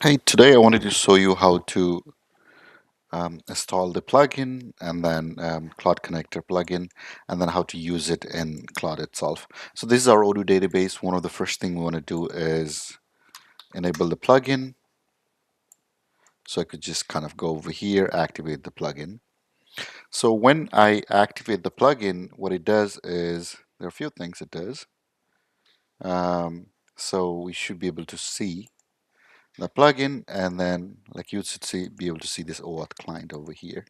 Hey, today I wanted to show you how to install the plugin and then Claude connector plugin and then how to use it in Claude itself. So this is our Odoo database. One of the first thing we want to do is enable the plugin. So I could just kind of go over here, activate the plugin. So when I activate the plugin, what it does is there are a few things it does. So we should be able to see the plugin, and then like you should be able to see this OAuth client over here.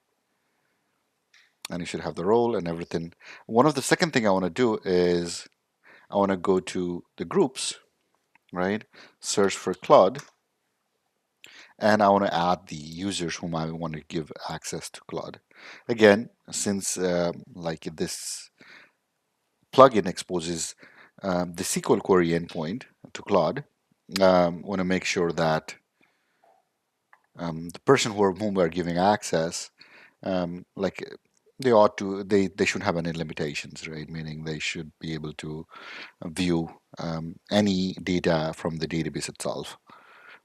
And you should have the role and everything. One of the second thing I want to do is I want to go to the groups, right? Search for Claude, and I want to add the users whom I want to give access to Claude. Again, since like this plugin exposes the SQL query endpoint to Claude, want to make sure that the person whom we're giving access, like they shouldn't have any limitations, right? Meaning they should be able to view any data from the database itself.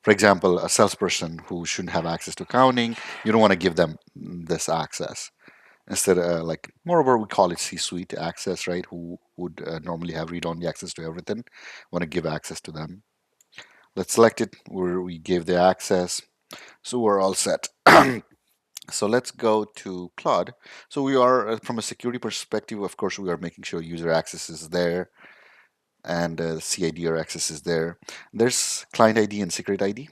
For example, a salesperson who shouldn't have access to accounting, you don't want to give them this access. Instead, like moreover, we call it C-suite access, right? Who would normally have read-only access to everything. Want to give access to them. Let's select it where we gave the access. So we're all set. So let's go to Claude. So we are, from a security perspective, of course, we are making sure user access is there and CID or access is there. There's client ID and secret ID.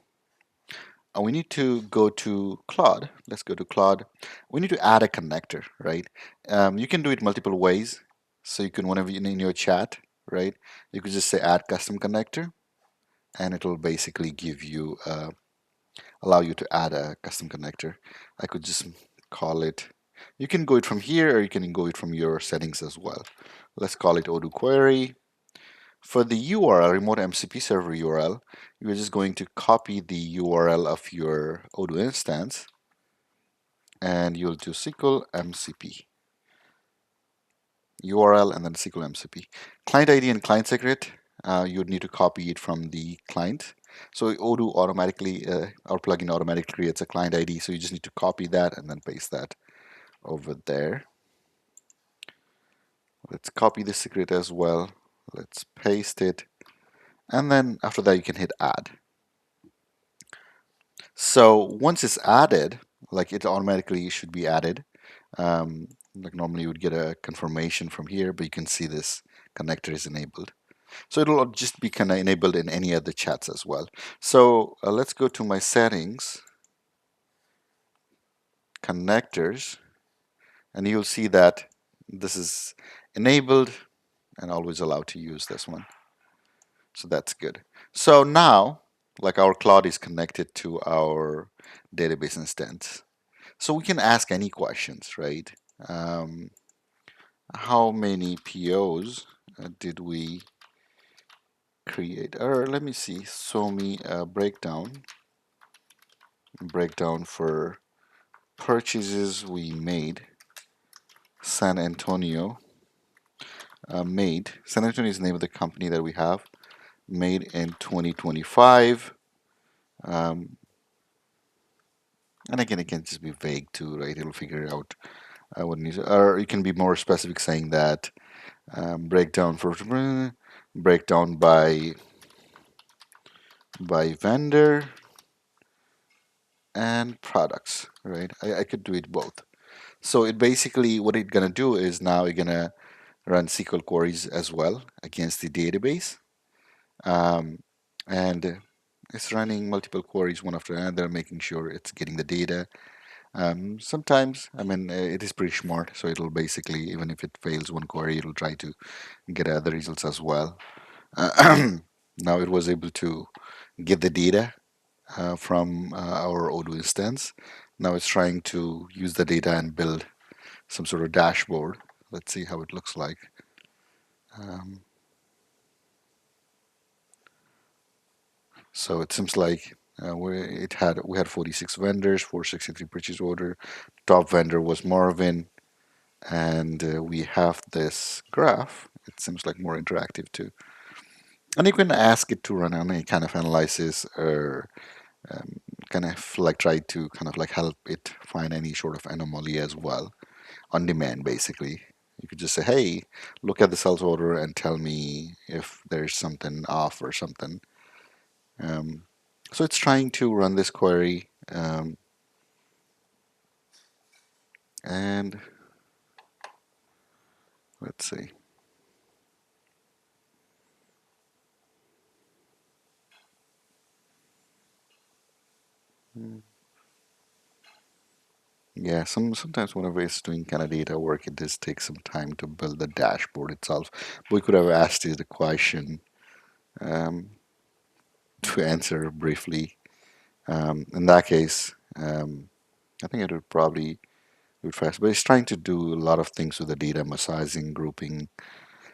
We need to go to Claude. Let's go to Claude. We need to add a connector, right? You can do it multiple ways. So you can, whenever in your chat, right, you could just say add custom connector, and it will basically give you, allow you to add a custom connector. I could just call it, you can go it from here or you can go it from your settings as well. Let's call it Odoo query. For the URL, remote MCP server URL, you're just going to copy the URL of your Odoo instance and you'll do SQL MCP URL and then SQL MCP. Client ID and client secret, you'd need to copy it from the client. So Odoo automatically, our plugin automatically creates a client ID. So you just need to copy that and then paste that over there. Let's copy the secret as well. Let's paste it. And then after that, you can hit add. So once it's added, like it automatically should be added. Like normally you would get a confirmation from here, but you can see this connector is enabled. So it'll just be kind of enabled in any other chats as well. So let's go to my settings, connectors, and you'll see that this is enabled and always allowed to use this one. So that's good. So now, like our Claude is connected to our database instance. So we can ask any questions, right? How many POs did we create? Or let me see, show me a breakdown for purchases we made. San Antonio made. San Antonio is the name of the company that we have. Made in 2025. And again, it can just be vague too, right? It'll figure out what needs, or you can be more specific, saying that breakdown for breakdown by vendor and products, right? I could do it both. So it basically, what it's gonna do is now you're gonna run SQL queries as well against the database, and it's running multiple queries one after another, making sure it's getting the data. Sometimes, I mean, it is pretty smart, so it'll basically, even if it fails one query, it'll try to get other results as well. Now it was able to get the data from our Odoo instance. Now it's trying to use the data and build some sort of dashboard. Let's see how it looks like. So it seems like we had 46 vendors, 463 purchase order. Top vendor was Marvin, and we have this graph. It seems like more interactive too. And you can ask it to run any kind of analysis or kind of like try to kind of like help it find any sort of anomaly as well on demand. Basically, you could just say, hey, look at the sales order and tell me if there's something off or something. um, so it's trying to run this query, and let's see. Hmm. Yeah, sometimes whenever it's doing kind of data work, it does take some time to build the dashboard itself. But we could have asked it the question, um, to answer briefly. In that case, I think it would probably do it fast. But it's trying to do a lot of things with the data, massaging, grouping,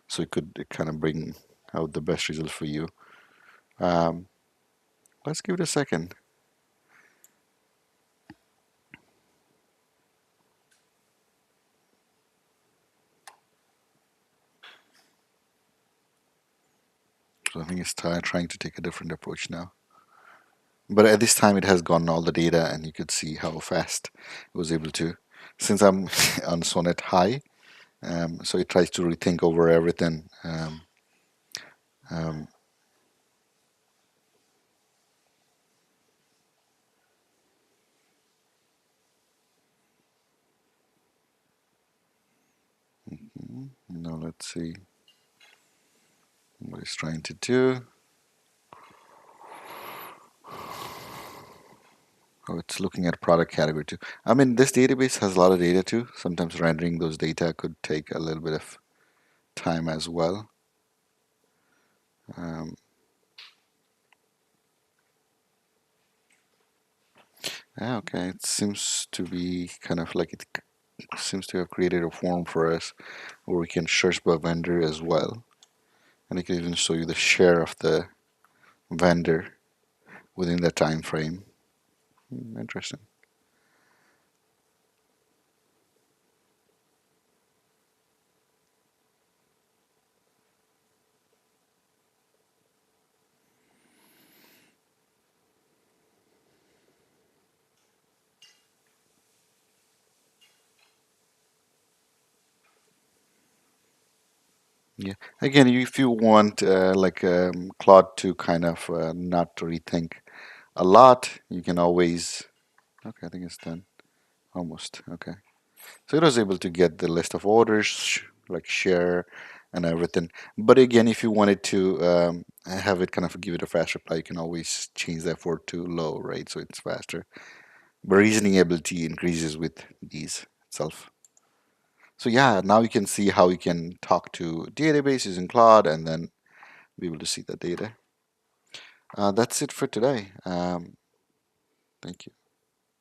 so it could kind of bring out the best result for you. Um, let's give it a second. So I think it's trying to take a different approach now. But at this time, it has gotten all the data, and you could see how fast it was able to. Since I'm on Sonnet High, so it tries to rethink over everything. Um, Now let's see what it's trying to do. Oh, it's looking at product category too. I mean, this database has a lot of data too. Sometimes rendering those data could take a little bit of time as well. Um, yeah, okay. It seems to be kind of like it seems to have created a form for us where we can search by vendor as well. And it can even show you the share of the vendor within the time frame. Interesting. Yeah. Again, if you want Claude to kind of not to rethink a lot, you can always. Okay, I think it's done. Almost. Okay. So it was able to get the list of orders, like share and everything. But again, if you wanted to have it kind of give it a fast reply, you can always change that for to low, right? So it's faster. But reasoning ability increases with these itself. So yeah, now you can see how you can talk to databases in Claude and then be able to see the data. That's it for today. Thank you.